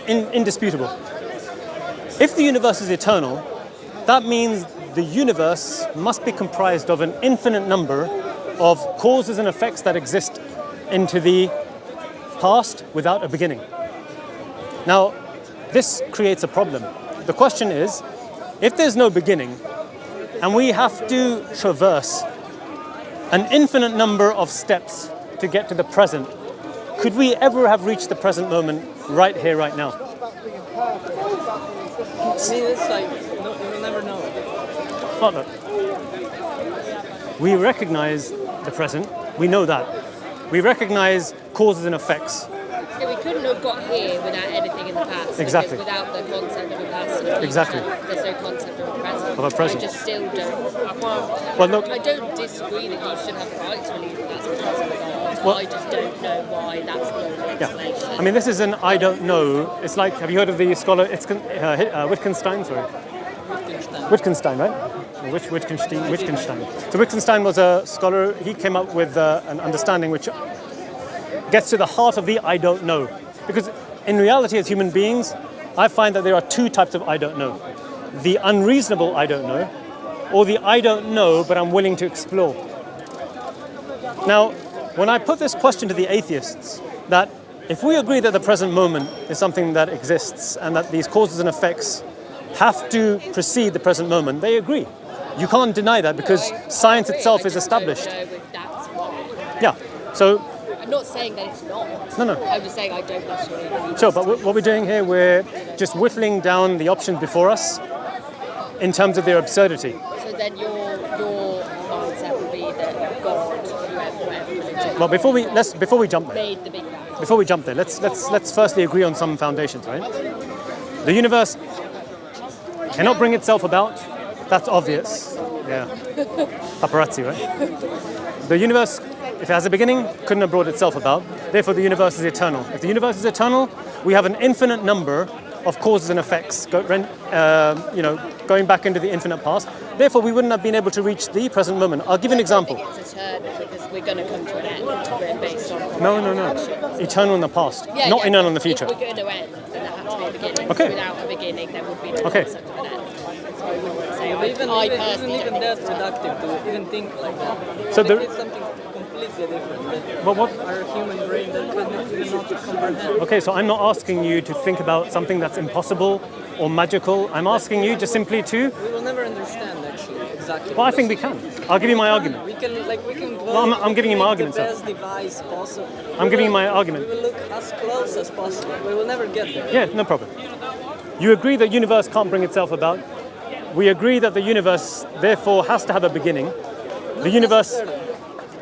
indisputable. If the universe is eternal, that means the universe must be comprised of an infinite number of causes and effects that exist into the past without a beginning. Now, this creates a problem. The question is, if there's no beginning and we have to traverse an infinite number of steps to get to the present, could we ever have reached the present moment right here, right now? See, it's like, no, you will never know. Well, look, we recognize the present, we know that. We recognize causes and effects. Yeah, we couldn't have got here without anything in the past. Exactly. Without the concept of a past and a future, Exactly. there's no concept of a present. Of a present. I just still don't. Well, look, I don't disagree that you should have the right to believe that that's the present God. Well, I just don't know why that's the only explanation. I mean, this is an I don't know. It's like, have you heard of the scholar Wittgenstein? Sorry. Wittgenstein, right? Wittgenstein. So Wittgenstein was a scholar. He came up with an understanding which gets to the heart of the I don't know. Because in reality, as human beings, I find that there are two types of I don't know. The unreasonable I don't know, or the I don't know, but I'm willing to explore. Now, when I put this question to the atheists, that if we agree that the present moment is something that exists and that these causes and effects have to precede the present moment, they agree. You can't deny that because science itself is established. I don't know if that's why. Yeah, so... I'm not saying that it's not. No. I'm just saying I don't necessarily believe Sure, but what we're doing here, we're just whittling down the options before us in terms of their absurdity. So then your mindset would be that God, whatever religion, Well, before we jump there, made the Big Bang. let's firstly agree on some foundations, right? The universe cannot bring itself about. That's obvious. Yeah. Paparazzi, right? The universe, if it has a beginning, couldn't have brought itself about. Therefore, the universe is eternal. If the universe is eternal, we have an infinite number of causes and effects, going back into the infinite past. Therefore, we wouldn't have been able to reach the present moment. I'll give you an example. I don't think it's eternal because we're going to come to an end based on No. Eternal in the past, not eternal in the future. If we're going to end, then there has to be a beginning. Okay. Without a beginning, there would be no Okay. concept of an end. So I wouldn't say Even that's reductive to even think like that. So Like it's something completely different that But what? our human brain that cannot even not comprehend. Okay, so I'm not asking you to think about something that's impossible or magical. I'm asking you just simply to. We will never understand actually exactly. Well, I think we can. I'll give you my argument. We can go. No, I'm giving you my make argument, the sir. best device possible. I'm giving you my argument. We will look as close as possible. We will never get there. Yeah, no problem. You agree that the universe can't bring itself about. We agree that the universe, therefore, has to have a beginning. The universe.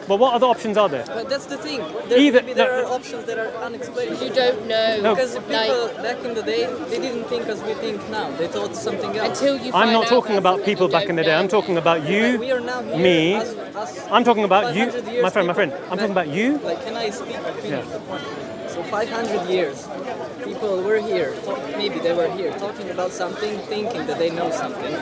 Well, what other options are there? But that's the thing. Either- There are options that are unexplained. You don't know. No. Because the people back in the day, they didn't think as we think now. They thought something else. Until you I'm find not out talking about something people you back don't in the day. know. I'm talking about you, We are now here me. as I'm talking about you, 500 years my friend. people. I'm talking about you. Like, can I speak? Yeah. So 500 years, people were here, maybe they were here, talking about something, thinking that they know something.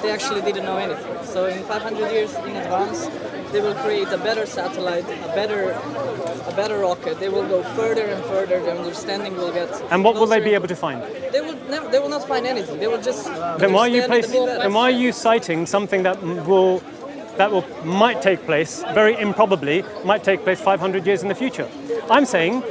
They actually didn't know anything. So in 500 years in advance, they will create a better satellite, a better rocket. They will go further and further. The understanding will get. And what will they closer be and able to find? They will never. They will not find anything. They will just. Then why are you understand the Big Bang. Then why are you citing something that might take place, very improbably, might take place 500 years in the future? I'm saying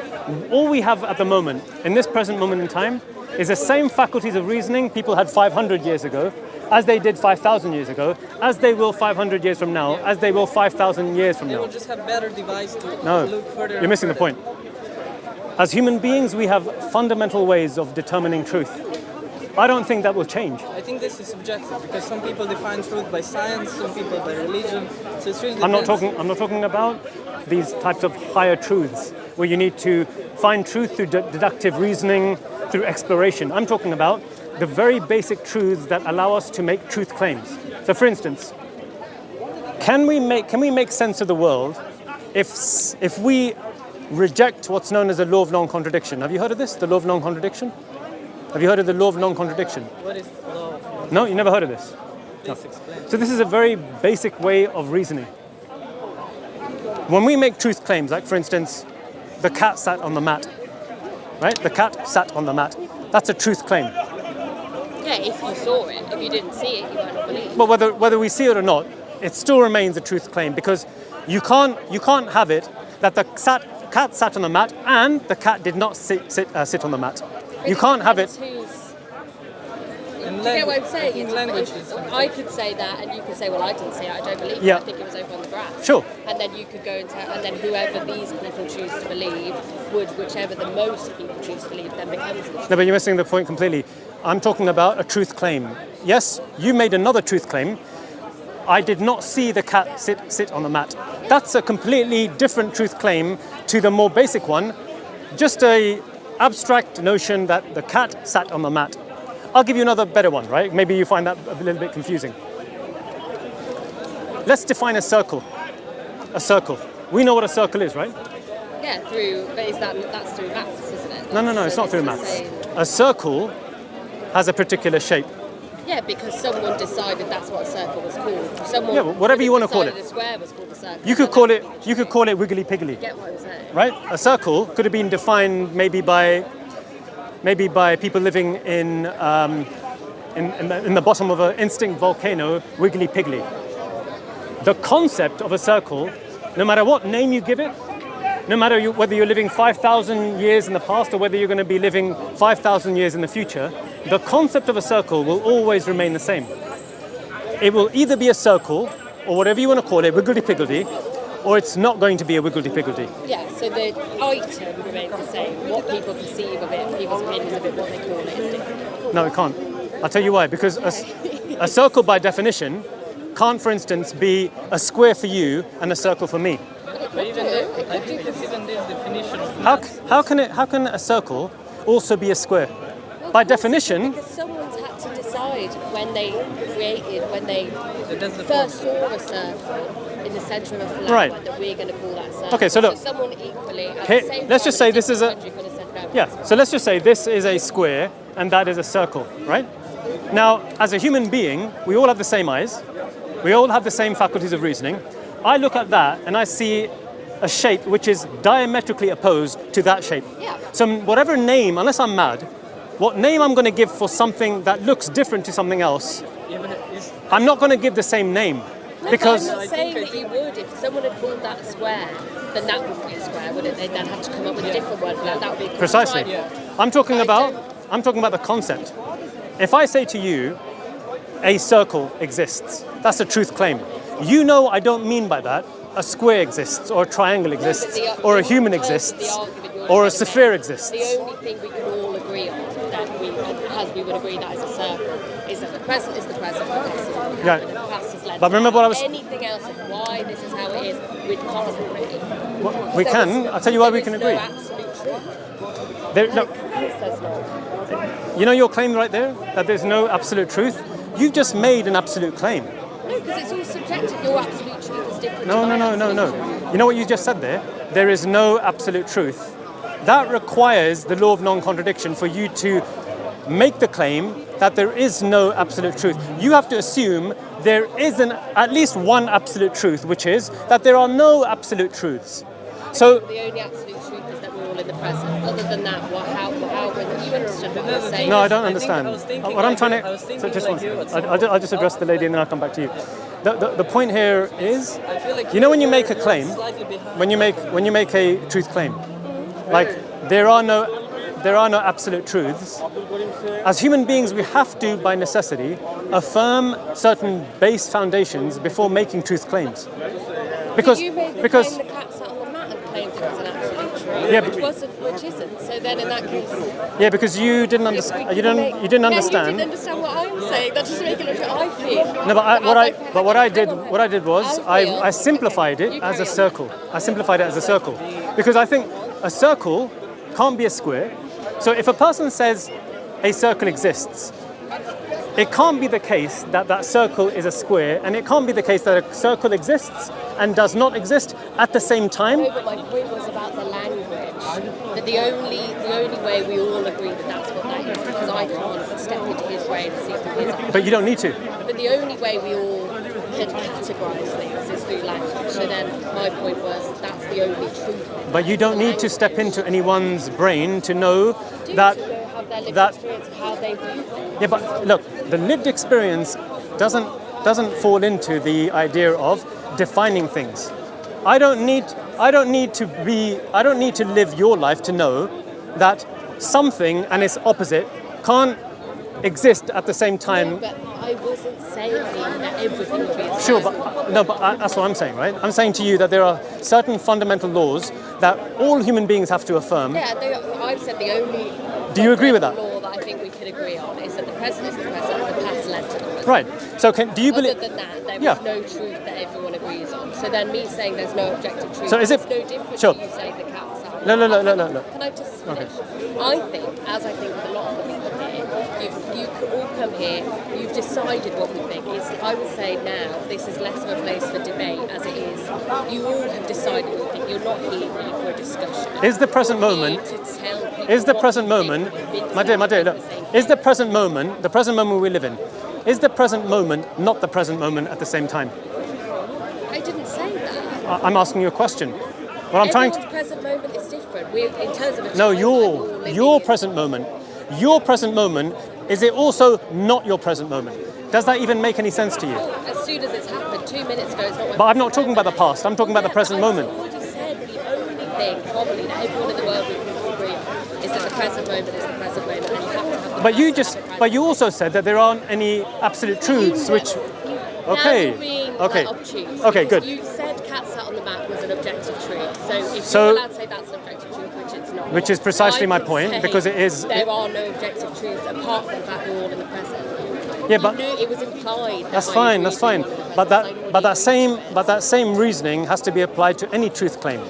all we have at the moment, in this present moment in time, is the same faculties of reasoning people had 500 years ago, as they did 5,000 years ago, as they will 500 years from now, as they will 5,000 years from They now. will just have better device to No, look further. you're missing the point. As human beings, we have fundamental ways of determining truth. I don't think that will change. I think this is subjective because some people define truth by science, some people by religion. So it's really. I'm not depends. talking about these types of higher truths where you need to find truth through deductive reasoning, through exploration. I'm talking about the very basic truths that allow us to make truth claims. So, for instance, can we make sense of the world if we reject what's known as the law of non-contradiction? Have you heard of this? The law of non-contradiction? Have you heard of the law of non-contradiction? What is law? No, you never heard of this. Please explain. So this is a very basic way of reasoning. When we make truth claims, like for instance, the cat sat on the mat, right? The cat sat on the mat. That's a truth claim. Yeah, if you saw it. If you didn't see it, you might not believe. But whether we see it or not, it still remains a truth claim because you can't have it that the cat sat on the mat and the cat did not sit on the mat. You can't have it. And Do you get what I'm saying? in It's- language I could say that, and you could say, "Well, I didn't see it. I don't believe it. Yeah. I think it was over on the grass." Sure. And then you could go and then whoever these people choose to believe would, whichever the most people choose to believe, then becomes the truth. No, but you're missing the point completely. I'm talking about a truth claim. Yes, you made another truth claim. I did not see the cat sit on the mat. That's a completely different truth claim to the more basic one. Just a abstract notion that the cat sat on the mat. I'll give you another better one, right? Maybe you find that a little bit confusing. Let's define a circle. A circle. We know what a circle is, right? Yeah, but that's through maths, isn't it? No, it's So not through the maths. same. A circle has a particular shape. Yeah, because someone decided that's what a circle was called. Someone Yeah, whatever you wanna call it. decided a square was called a circle. You could call it wiggly piggly. Get what I'm saying? Right? A circle could have been defined maybe by people living in the bottom of an extinct volcano, wiggly piggly. The concept of a circle, no matter what name you give it, no matter whether you're living 5,000 years in the past or whether you're going to be living 5,000 years in the future, the concept of a circle will always remain the same. It will either be a circle, or whatever you want to call it, wiggly-piggledy, or it's not going to be a wiggly-piggledy. Yeah, so the item remains the same. What people perceive of it, people's opinions of it, what they call it is different. No, it can't. I'll tell you why. Because a circle, by definition, can't, for instance, be a square for you and a circle for me. But even I think it's even this definition of How can a circle also be a square? By definition, Because someone's had to decide when they that's the first saw a circle in the centre of a flag Right. that we're going to go that circle. Okay, so look. someone equally at Here, the same let's time just say in this is a- different country could have said no. yeah, so let's just say this is a square and that is a circle, right? Now, as a human being, we all have the same eyes. We all have the same faculties of reasoning. I look at that and I see a shape which is diametrically opposed to that shape. Yeah. So whatever name, unless I'm mad, what name I'm going to give for something that looks different to something else, even it's I'm not going to give the same name. No, Because but I'm not saying that you would. If someone had called that a square, then that wouldn't be a square, would it? They'd then have to come up with a different word for that. That would be a precisely. triangle. I'm talking I about don't- the concept. If I say to you, a circle exists, that's a truth claim. You know I don't mean by that a square exists, or a triangle exists, or a human exists, or a sphere exists. The only thing we can all agree on, as we would agree that is a circle, is that the present is the present, the past is what happened, Yeah. and the past is led But to remember what I was- anything else of why this is how it is, we can't agree. We can. I'll tell you why we can There agree. is no absolute truth. There, no, Of course there's not. you know your claim right there, that there's no absolute truth? You've just made an absolute claim. No, because it's all subjective. Your absolute truth is different No, to no, my no, no, absolute no. truth. You know what you just said there? There is no absolute truth. That requires the law of non-contradiction for you to make the claim that there is no absolute truth. You have to assume there is at least one absolute truth, which is that there are no absolute truths. So, The only absolute truth is that we're all in the present. Other than that, how when you understood what we were saying? no, I don't I think understand. I was thinking What I'm like trying you- to... I was so thinking just like one you second. at I'll just address the lady and then I'll come back to you. The point here is, I feel like you know when you you're- make a you're claim, slightly behind. when you make a truth claim, like there are no absolute truths. As human beings, we have to, by necessity, affirm certain base foundations before making truth claims. Because you made the because claim the cat sat on the mat and claimed it was an absolute truth, Yeah, which isn't. So then, in that case, yeah, because you didn't understand. You didn't Yeah, you understand. didn't understand what I'm saying. That doesn't make it look like I feel. No, but what I did was I feel- I simplified okay, it you as a carry on. circle. I simplified it as a circle because I think a circle can't be a square. So if a person says a circle exists, it can't be the case that that circle is a square, and it can't be the case that a circle exists and does not exist at the same time. No, but my point was about the language. That the only way we all agree that that's what that is, because I can't step into his brain and see through his eyes. But you don't need to. But the only way we all can to categorise things is through language. So then my point was that's the only truth. But you don't need to step into anyone's brain to know that. To know how their lived that- experience of how they view things. Yeah, but look, the lived experience doesn't fall into the idea of defining things. I don't need to live your life to know that something and its opposite can't exist at the same time. No, but I wasn't saying that everything would be as Sure, but that's what I'm saying, right? I'm saying to you that there are certain fundamental laws that all human beings have to affirm. Yeah, I've said the only. Do you agree with that? Law that I think we could agree on is that the present is the present and the past led to the present. Right. So do you believe? Other than that, there Yeah. is no truth that everyone agrees on. So then me saying there's no objective truth So is it- is no different sure. to you saying the cat's out. No. Can I just finish? I think, as I think with a lot of the people here, you all come here, you've decided what we think. I would say now, this is less of a place for debate as it is. You all have decided what you think. You're not here really for a discussion. Is the present You're moment? here to tell people Is the what present you think moment? and convince My them dear, to look. think the same Is thing. the present moment we live in? Is the present moment not the present moment at the same time? I didn't say that. I'm asking you a question. What I'm trying to. Everyone's present moment is different. We're in terms of a No, timeline, your living your in- present moment. Your present moment, is it also not your present moment? Does that even make any sense to you? As soon as it's happened, 2 minutes ago, it's not. But I'm not talking about the past. I'm talking about the present moment. I've already said the only thing probably that everyone in the world would agree on is that the present moment is the present moment, and you have to have the But you past to just, have the but you present. also said that there aren't any absolute truths, which. Okay. Now you're being Okay. like, obtuse, Okay, because good. You said cat sat on the mat was an objective truth. So if So- you're allowed to say that's an objective truth, which it's not. Which is precisely I my would point, say because it is- There are no objective truths apart from the fact we're all in the present. Yeah, You but knew it was implied. that's I fine. agree That's with fine. you all in the But present. I already that same reasoning has to be applied to any truth claim.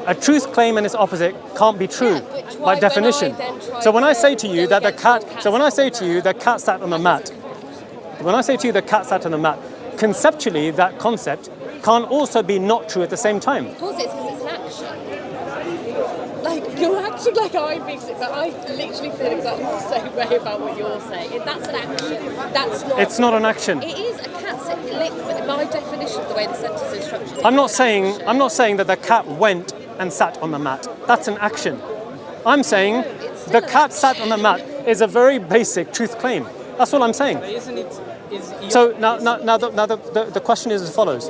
A truth claim and its opposite can't be true Yeah, which by why when definition. I then tried So when I to say to you go that the against all cat, cats so when I on say the to you mat, the cat sat on the mat, when I say to you the cat sat on the mat, conceptually that concept can't also be not true at the same time. Of course, it's because it's an action. Like, you're acting like I'm being sick, but I literally feel exactly the same way about what you're saying. If that's an action, that's not. It's not an action. It is a cat sit. My definition of the way the sentence is structured. I'm not is an action. saying that the cat went and sat on the mat. That's an action. I'm saying it's the still an cat sat on the mat is a very basic truth claim. That's all I'm saying. But isn't it? So now the question is as follows.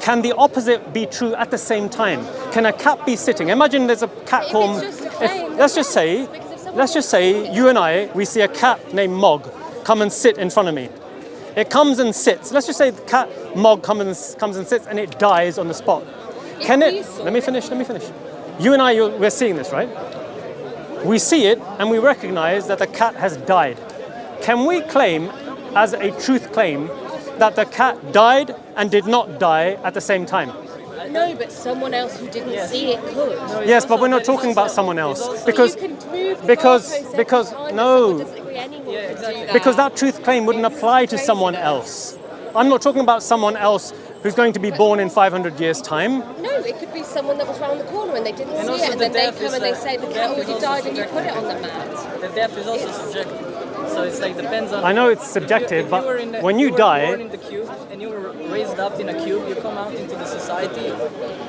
Can the opposite be true at the same time? Can a cat be sitting? Imagine there's a cat If called. it's just a claim, Let's then just say, yes, because if someone you and I, we see a cat named Mog come and sit in front of me. It comes and sits. Let's just say the cat Mog comes and sits and it dies on the spot. Can we it? saw Let me finish. You and I, we're seeing this, right? We see it and we recognize that the cat has died. Can we claim, as a truth claim, that the cat died and did not die at the same time? No, but someone else who didn't see it could. Yes, but we're not talking about someone else because You can move the because- goalposts every because- time, but no. someone doesn't agree, anyone can do that. because that truth claim wouldn't It's apply to someone craziness. else. I'm not talking about someone else who's going to be born in 500 years' time. No, it could be someone that was round the corner and they didn't And see also it, and the then they death come is and they like- say the the cat death is already also died and you put it on subjective. the mat. The death is also subjective. So it's like depends on. I know it's subjective, if but you were in the, when if you were die- born in the cube and you were raised up in a cube, you come out into the society.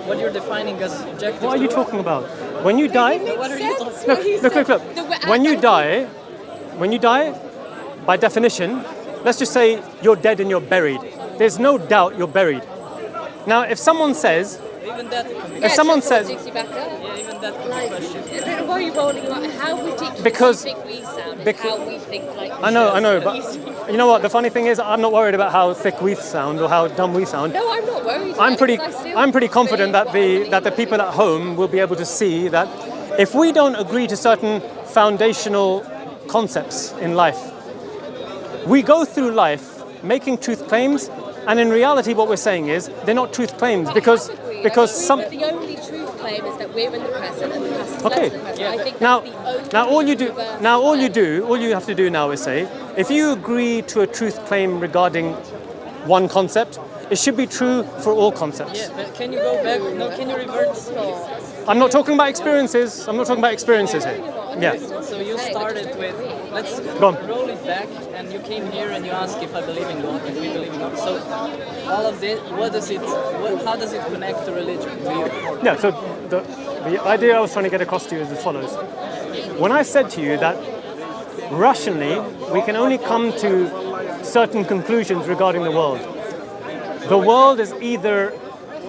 What you're defining as objective. What are you truth. talking about? When you die, What are you talking Sense, about? what he look. said. When you die, by definition, let's just say you're dead and you're buried. There's no doubt you're buried. Now, if someone says, Even that can be. Yeah, someone just what says- digs you back up. Yeah, even that can be Like, questioned. why are you rolling your eyes? How ridiculous Because- do you think we sound? bec- How we think like I know, but you know what? The funny thing is, I'm not worried about how thick we sound or how dumb we sound. No, I'm not worried. I'm pretty because I still confident that believe the people at home will be able to see that if we don't agree to certain foundational concepts in life, we go through life making truth claims, and in reality what we're saying is they're not truth claims because some. But the only truth claim is that we're in the present and the past is Okay. less than the present. I think Now, that's the only now all you do, universal now all claim. you have to do now is say, if you agree to a truth claim regarding one concept, it should be true for all concepts. Yeah, but can you go back? No, can you revert? It's not. I'm not talking about experiences. I'm not talking about experiences No, here. you're not. Yeah. So you started with, let's Go on. roll it back, and you came here and you asked if I believe in God, if we believe in God. So all of this, how does it connect to religion to you? Yeah, so the idea I was trying to get across to you is as follows. When I said to you that rationally we can only come to certain conclusions regarding the world is either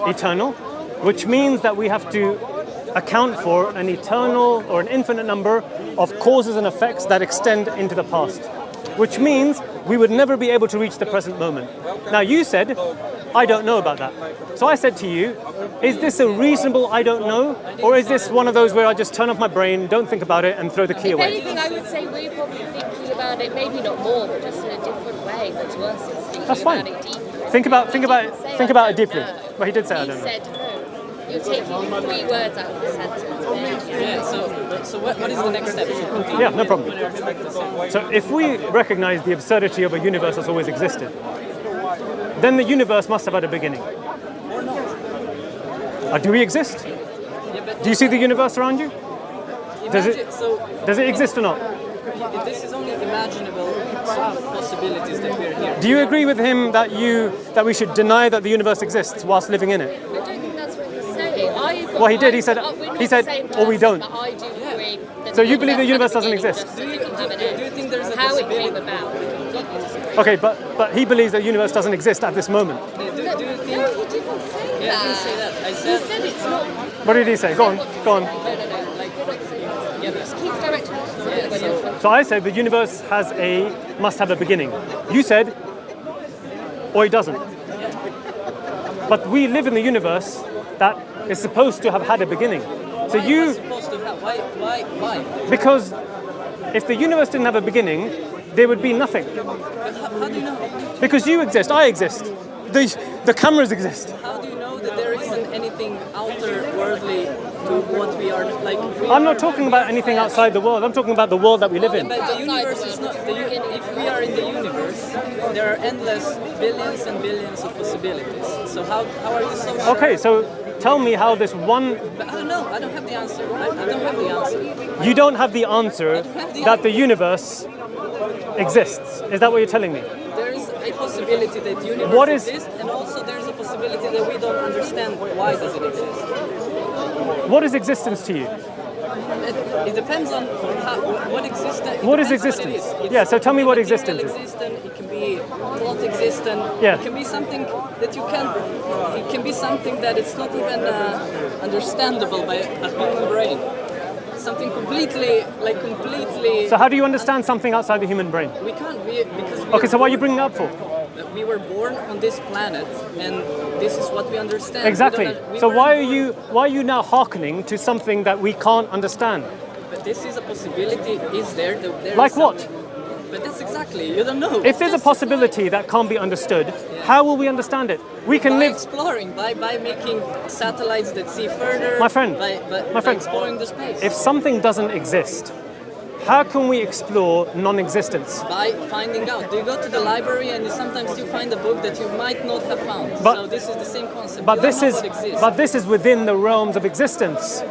eternal, which means that we have to account for an eternal or an infinite number of causes and effects that extend into the past, which means we would never be able to reach the present moment. Now you said, I don't know about that. So I said to you, is this a reasonable I don't know? Or is this one of those where I just turn off my brain, don't think about it, and throw the key If away? anything, I would say we're probably thinking about it, maybe not more, but just in a different way. But to us, it's thinking That's fine. about it deeply. Think about it deeply. No. Well, he did say I He don't know. said no. You're taking 3 words out of the sentence. Yeah. So what is the next step? Yeah, no problem. What are you trying to say? So if we recognize the absurdity of a universe that's always existed, then the universe must have had a beginning. Or not? Do we exist? Yeah, but Do you see the universe around you? Does it exist or not? This is only imaginable possibilities that we're here. Do you agree with him that we should deny that the universe exists whilst living in it? I don't think that's what he's saying. Well, he did. He said, or we don't. But I do agree that So you believe the universe doesn't exist? Do you think there's a How it possibility? came about? Okay, but he believes that the universe doesn't exist at this moment. Do you think? No, he didn't say Yeah, I that. didn't say that. I He said, said it's not. What did he say? Go on. No. Just keep directing. So I said the universe must have a beginning. You said, or it doesn't. But we live in the universe that is supposed to have had a beginning. So why am I supposed to have? Why? Because if the universe didn't have a beginning, there would be nothing. But how do you know? Because you exist, I exist, the cameras exist. How do you know that there isn't anything outer worldly to what we are like? I'm not talking about anything outside the world. I'm talking about the world that we live in. But the universe is not. If we are in the universe, there are endless billions and billions of possibilities. So how are you so sure? Okay, so tell me how this one. But I don't know. I don't have the answer. I don't have the answer. You don't have the answer that the universe exists. Is that what you're telling me? There is a possibility that the universe exists, and also there is a possibility that we don't understand why does it exist. What is existence to you? It depends on what existence. What is existence? Yeah, so tell me what existence is. It can be plot existent. Yeah. It can be something that you can. It can be something that it's not even understandable by a human brain. Something completely. So how do you understand something outside the human brain? We can't. Because. Okay, so what are you bringing it up for? We were born on this planet, and this is what we understand. Exactly. So why are you now hearkening to something that we can't understand? But this is a possibility. Is there? Like what? But that's exactly. You don't know. If there's a possibility that can't be understood, how will we understand it? We can by live. exploring, by making satellites that see further. My friend, by exploring the space. If something doesn't exist, how can we explore non-existence? By finding out. Do you go to the library and sometimes you find a book that you might not have found? But- So this is the same concept. But You this don't is know what exists. but this is within the realms of existence.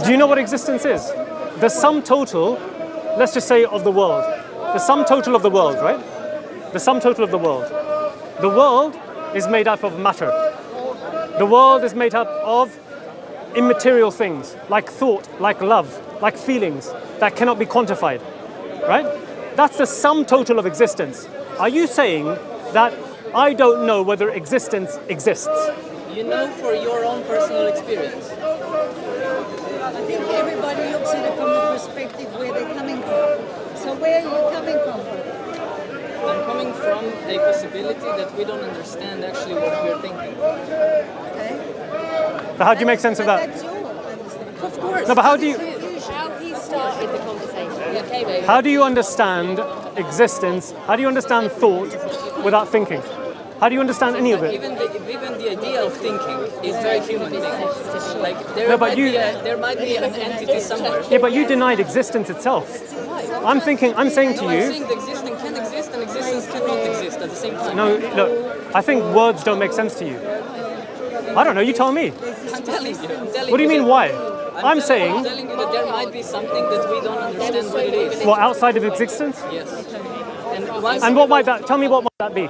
Do you know what existence is? The sum total, let's just say, of the world. The sum total of the world, right? The sum total of the world. The world is made up of matter. The world is made up of immaterial things, like thought, like love, like feelings, that cannot be quantified, right? That's the sum total of existence. Are you saying that I don't know whether existence exists? You know for your own personal experience. I think everybody looks at it from the perspective where they're coming from. So where are you coming from? I'm coming from a possibility that we don't understand actually what we're thinking. Okay? So how do you make sense of But that? that's your understanding. Of course. No, but how do you How he started the conversation. You okay, mate? how do you understand existence? How do you understand thought without thinking? How do you understand any of it? Even the idea of thinking is very human thing. Like there, No, but there might be an entity somewhere. Yeah, but you denied existence itself. I'm saying No, to I'm you, saying the existence can exist and existence cannot exist at the same time. no, look, I think words don't make sense to you. I don't know, you tell me. I'm telling you. What do you mean, why? I'm saying, I'm telling you that there might be something that we don't understand what it is. well, outside of existence. Yes. And once And what might that? Tell me what might that be?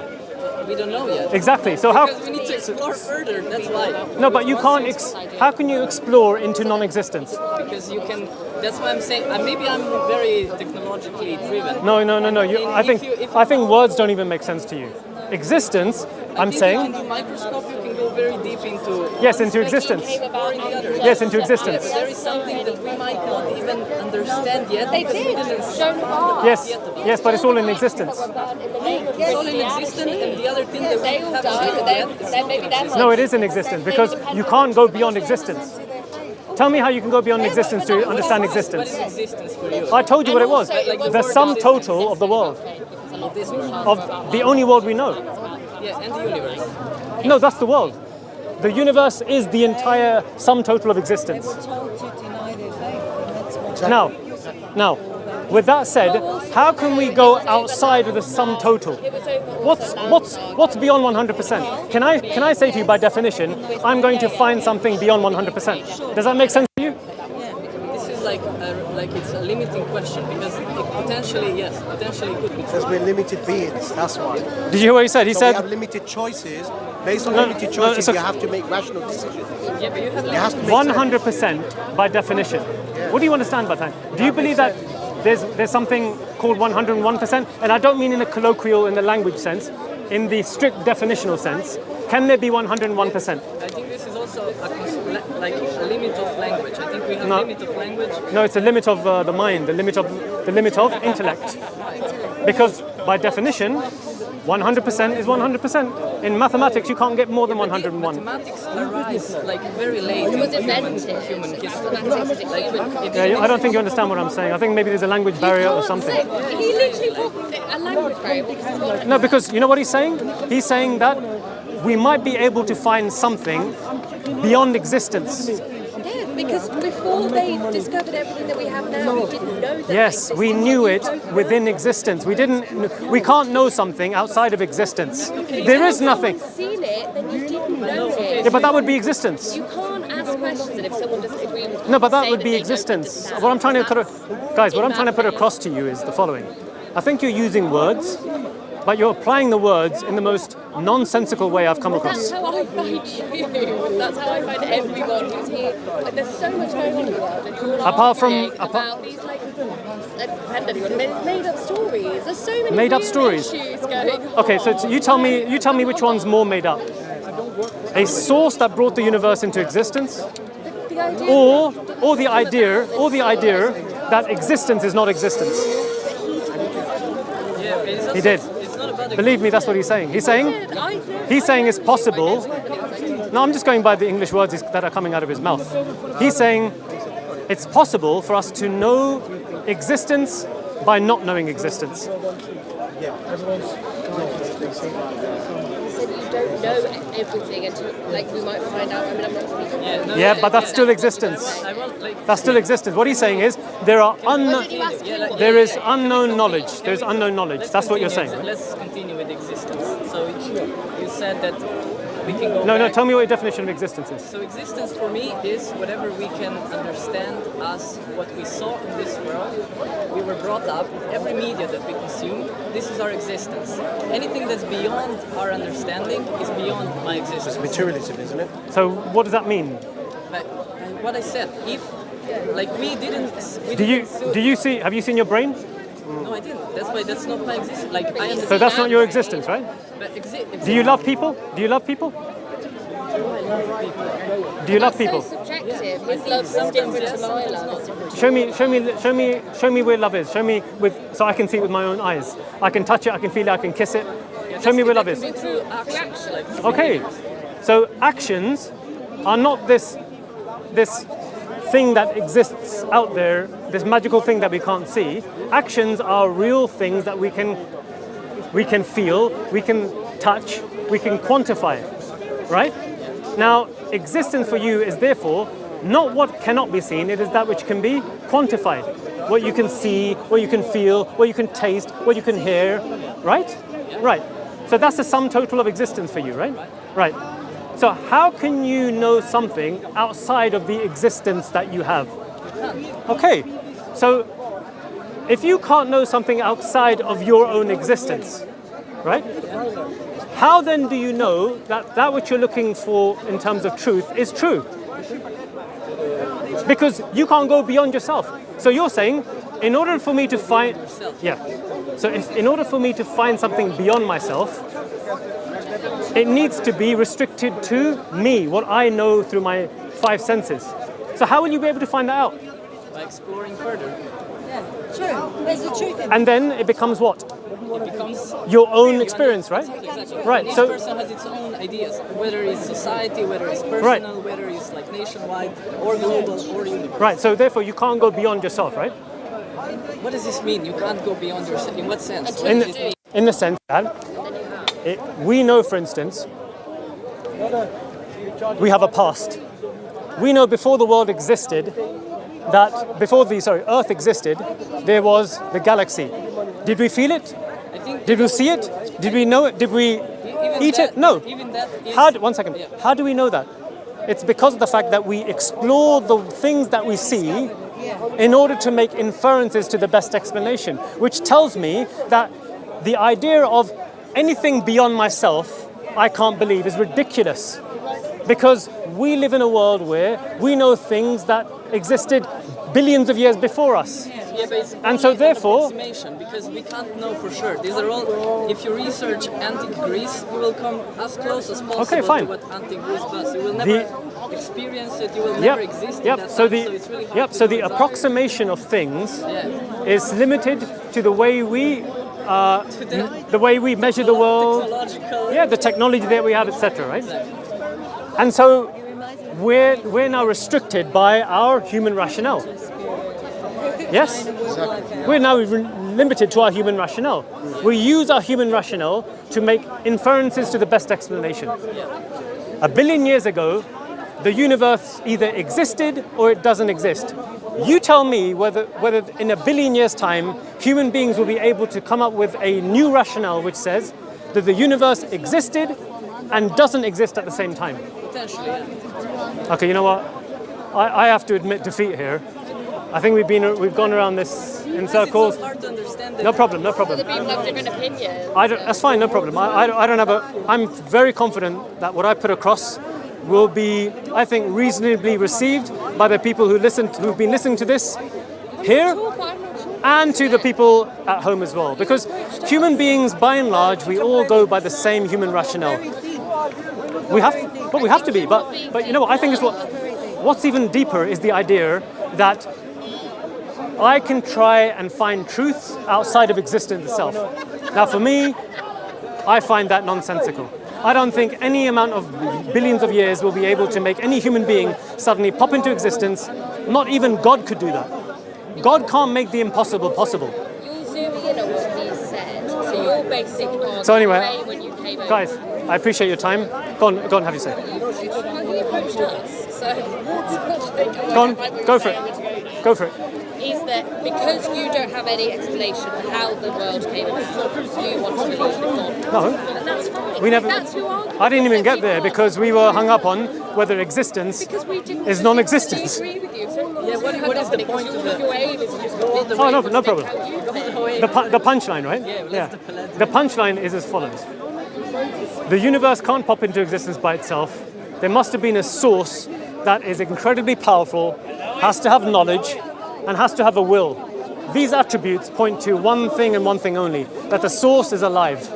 we don't know yet. Exactly. So how? Because we need to explore further. That's why. No, but you can't. How can you explore into non-existence? Because you can. That's why I'm saying. Maybe I'm very technologically driven. No. You, And I think if you I think words don't even make sense to you. Existence. I'm you saying. can do microscope. You can go very deep into. Yes, into existence. Or in the other. Yes, into Yeah, existence. but there is something that we might not even understand yet. They because we did. didn't Shown art. Yes, yes, but it's all in existence. It's all in existence, and the other thing that we They all haven't died, looked but at is then maybe that No, it is in existence because you can't go beyond existence. Tell me how you can go beyond existence to understand what existence. is existence for you. I told you what it was. Also, The sum total of the world, Of this world. of the only world we know. Yeah, and the universe. No, that's the world. The universe is the entire sum total of existence. Told to deny their faith, and that's why. Now, with that said, how can we go outside of the sum total? What's beyond 100%? Can I say to you by definition, I'm going to find something beyond 100%? Does that make sense to you? This is like it's a limiting question because it potentially could be Because true. we're limited beings, that's why. Did you hear what he said? He So we said, have limited choices. Based on No, limited no, choices, it's a- you have to make rational decisions. Yeah, but you have It has to make 100% by definition. What do you understand by that? Do you believe that there's something called 101%? And I don't mean in a colloquial, in the language sense, in the strict definitional sense. Can there be 101%? I think this is also like a limit of language. I think we have No. limit of language. No, it's a limit of the mind, the limit of intellect. Because by definition, 100% is 100%. In mathematics, you can't get more than 101. Mathematics arise like very late It was in invented. human history. Mathematics is a Like, human it- I don't think you understand what I'm saying. I think maybe there's a language barrier or something. He literally called it a language barrier because it's not. No, because you know what he's saying? He's saying that we might be able to find something beyond existence. Yeah, because before they discovered everything that we have now, we didn't know that. Yes, we knew it within existence. We can't know something outside of existence. There is nothing. If someone's seen it, then you didn't know it. Yeah, but that would be existence. You can't ask questions, and if someone doesn't agree with you, No, but that say would be they don't existence. understand. What I'm trying to guys, what I'm trying to put That's- across to you is the following. I think you're using words, but you're applying the words in the most nonsensical way I've come That's across. how I find you. That's how I find everyone who's here. Like, there's so much going on in the world, and you're all Apart from- arguing about these like made up stories. There's so many Made up real stories. issues going on. Okay, so you tell me which one's more made up. A source that brought the universe into existence, The idea or the idea that existence is not existence. Yeah, okay, it's also, He did. It's not about Believe me, that's what he's saying. He's saying it's possible. No, I'm just going by the English words that are coming out of his mouth. He's saying it's possible for us to know existence by not knowing existence. He said you don't know everything until, like, we might find out. I mean, I'm not speaking. Yeah, but that's still existence. I want like That's still existence. What he's saying is there are there is unknown knowledge. There's unknown knowledge. That's what you're saying. Let's continue with existence. So you said that we can go. No, back. tell me what your definition of existence is. So existence for me is whatever we can understand as what we saw in this world. We were brought up, every media that we consume, this is our existence. Anything that's beyond our understanding is beyond my existence. It's materialism, isn't it? So what does that mean? But what I said, if like we didn't Do you see? Have you seen your brain? No, I didn't. That's why that's not my existence. Like I understand. So that's not your existence, right? But Do you love people? Do you love people? Do you love people? So subjective. His love's different to my love. Show me where love is. Show me so I can see it with my own eyes. I can touch it. I can feel it. I can kiss it. Show me where love is. Can be through actions, like Okay, so actions are not this thing that exists out there, this magical thing that we can't see. Actions are real things that we can feel, we can touch, we can quantify, right? Now, existence for you is therefore not what cannot be seen, it is that which can be quantified. What you can see, what you can feel, what you can taste, what you can hear, right? Right. So that's the sum total of existence for you, right? Right. So how can you know something outside of the existence that you have? Okay, so if you can't know something outside of your own existence, right? How then do you know that that which you're looking for in terms of truth is true? Because you can't go beyond yourself. So you're saying, in order for me to find, so in order for me to find something beyond myself, it needs to be restricted to me, what I know through my 5 senses. So how will you be able to find that out? By exploring further. Yeah, true. There's the truth in it. And then it becomes what? It becomes Your own experience, right? exactly. Right, Each so- person has its own ideas, whether it's society, whether it's personal, Right. whether it's like nationwide or global or universal. Right, so therefore you can't go beyond yourself, right? What does this mean? You can't go beyond yourself. In what sense? Until What In does you it do. mean? In the sense that we know, for instance, we have a past. We know before the world existed, that before the Earth existed, there was the galaxy. Did we feel it? I think Did we see it? Did we know it? Did we even eat that, it? No. Even that is, One second. Yeah. How do we know that? It's because of the fact that we explore the things that we see in order to make inferences to the best explanation, which tells me that the idea of anything beyond myself, I can't believe, is ridiculous. Because we live in a world where we know things that existed billions of years before us. Yeah, but it's And so only an therefore- approximation, because we can't know for sure. These are all. If you research antique Greece, you will come as close as possible fine. to what antique Greece was. You will never experience it. You will never exist in Yep. that So time, the so it's really hard to so the know exactly. approximation of things Yeah. is limited to the way we To the way we measure the world. technological. Yeah, the technology that we have, etc. Right? And so we're now restricted by our human rationale. Yes? We're now limited to our human rationale. We use our human rationale to make inferences to the best explanation. 1 billion years ago, the universe either existed or it doesn't exist. You tell me whether in 1 billion years' time, human beings will be able to come up with a new rationale which says that the universe existed and doesn't exist at the same time. Potentially. Yeah. Okay, you know what? I have to admit defeat here. I think we've gone around this in circles. It's so hard to understand that No problem, no problem. Other people have different opinions. That's fine, no problem. I don't have I'm very confident that what I put across will be, I think, reasonably received by the people who've been listening to this here and to the people at home as well. Because human beings, by and large, we all go by the same human rationale. We have to be. But you know what? I think what's even deeper is the idea that I can try and find truth outside of existence itself. Now, for me, I find that nonsensical. I don't think any amount of billions of years will be able to make any human being suddenly pop into existence. Not even God could do that. God can't make the impossible possible. You're zooming in on what he said. So you're basing on So anyway, the way when you came over. Guys, I appreciate your time. Go on, have your say. He approached us. So Go on, go for it. Go for it. is that because you don't have any explanation for how the world came about, you want to believe in God. No. And that's fine. We never. That's your argument. I didn't even get there because we were hung up on whether existence Because we didn't is non-existence. agree with you. So Yeah, what is the point of your aim is just all the Oh, no, way no problem. how you think. The punchline, right? Yeah, let's the The punchline is as follows. The universe can't pop into existence by itself. There must have been a source that is incredibly powerful, has to have knowledge, and has to have a will. These attributes point to one thing and one thing only, that the source is alive.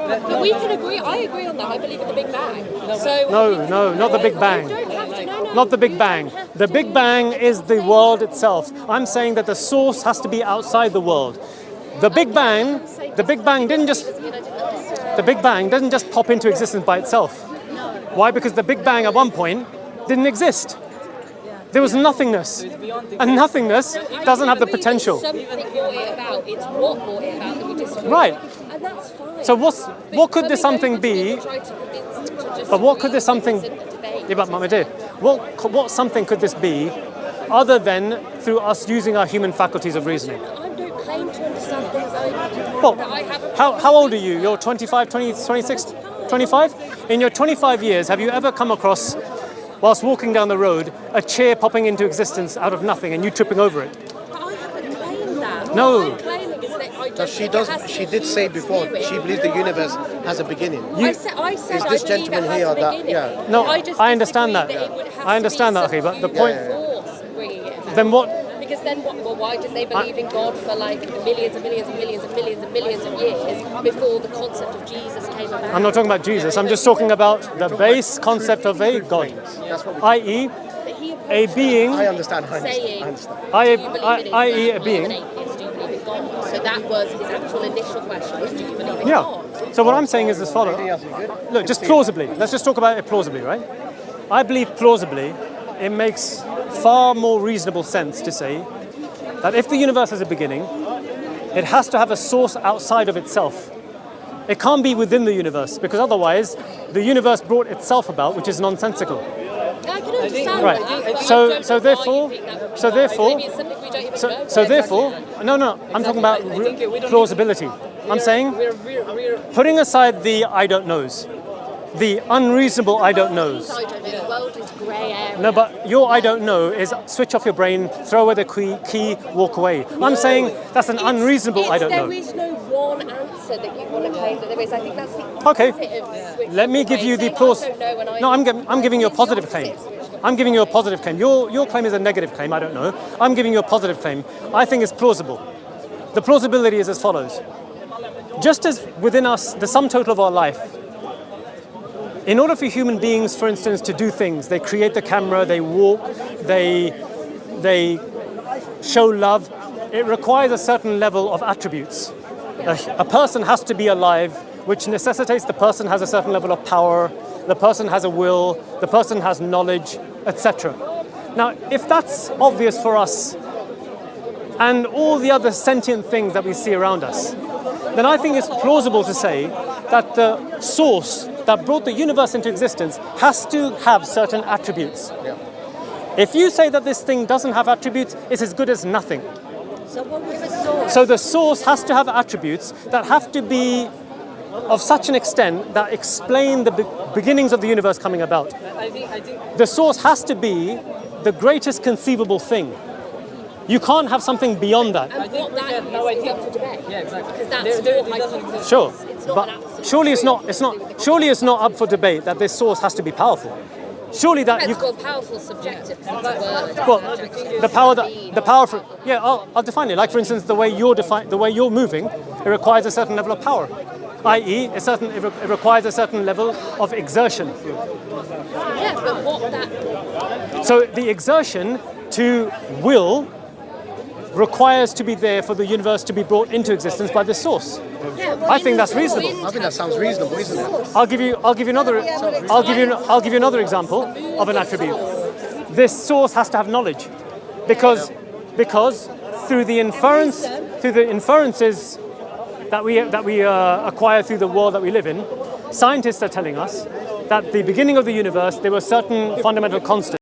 But we can agree. I agree on that. I believe in the Big Bang. So No, not the Big Bang. You don't have to. No. Not the Big You Bang. don't have The to. Big Bang is the world itself. I'm saying that the source has to be outside the world. The Big Bang didn't just the Big Bang doesn't just pop into existence by itself. Why? Because the Big Bang at one point didn't exist. There was nothingness. And nothingness doesn't have the potential. Something brought it about. It's what brought it about that we disagree. Right. And that's fine. So what could this something be? But what could this something? Yeah, but my dear, what something could this be, other than through us using our human faculties of reasoning? I don't claim to understand things. Well, that I haven't. how old are you? You're 25, 20, 26? 25? In your 25 years, have you ever come across, whilst walking down the road, a chair popping into existence out of nothing and you tripping over it? But I haven't claimed that. No. What I'm claiming is that I don't But she think does. it has to She be did say before spirit. she believes the universe has a beginning. I said Is this I believe gentleman it has here a that- beginning. yeah. No, just I understand disagree that. it would have I to understand be that, okay, but some the point- human force bringing it about. Then what? Because then what? Well, why didn't they believe in God for like millions and millions and millions and millions and millions of years before the concept of Jesus came about? I'm not talking about Jesus. I'm just talking about the base concept of a God, i.e., But he a being, I understand. saying, understand. I- do you believe I- in i.e. Islam? a Are being. you an atheist? Do you believe in God? So that was his actual initial question: was, do you believe in yeah. God? So what I'm saying is as follows. Look, just plausibly. Let's just talk about it plausibly, right? I believe plausibly it makes far more reasonable sense to say that if the universe has a beginning, it has to have a source outside of itself. It can't be within the universe, because otherwise the universe brought itself about, which is nonsensical. I can understand Right. that, but I So- don't so know therefore- why you think that would be so right. therefore- Maybe it's something we don't even So, know. so therefore, no, I'm talking about I think we don't plausibility. I'm saying, we're putting aside the I don't knows, the unreasonable I don't knows. I don't know. The world is grey area. No, but your I don't know is switch off your brain, throw away the key, walk away. I'm saying that's an unreasonable I don't know. There is no one answer that you want to claim that there is. I think that's the Okay. opposite of switch Let me off give your you brain, the saying, plaus. I don't know and I No, don't I'm giving you a It's the positive claim. opposite of switch off. I'm giving you a positive claim. Your claim is a negative claim. I don't know. I'm giving you a positive claim. I think it's plausible. The plausibility is as follows. Just as within us, the sum total of our life, in order for human beings, for instance, to do things, they create the camera, they walk, they show love, it requires a certain level of attributes. A person has to be alive, which necessitates the person has a certain level of power, the person has a will, the person has knowledge, etc. Now, if that's obvious for us and all the other sentient things that we see around us, then I think it's plausible to say that the source that brought the universe into existence has to have certain attributes. If you say that this thing doesn't have attributes, it's as good as nothing. So what was the source? So the source has to have attributes that have to be of such an extent that explain the beginnings of the universe coming about. I think The source has to be the greatest conceivable thing. You can't have something beyond that. And think what we that can- is no, I is think- up for debate. Yeah, exactly. Because that's There- your it doesn't- hypothesis. Sure, It's not but an absolute surely it's not. truth. It's not. Surely it's not up for debate that this source has to be powerful. Surely that you. It's called powerful subjective. 'Cause it's a word. Well, Subjective. the power Mean the power for yeah, I'll define it. Like for instance, the way you're moving, it requires a certain level of power, i.e., it requires a certain level of exertion. Yeah, but what that So the exertion to will requires to be there for the universe to be brought into existence by this source. I think that's reasonable. I think that sounds reasonable, isn't it? I'll give you another example of an attribute. This source has to have knowledge, because through the inferences that we acquire through the world that we live in, scientists are telling us that at the beginning of the universe there were certain fundamental constants.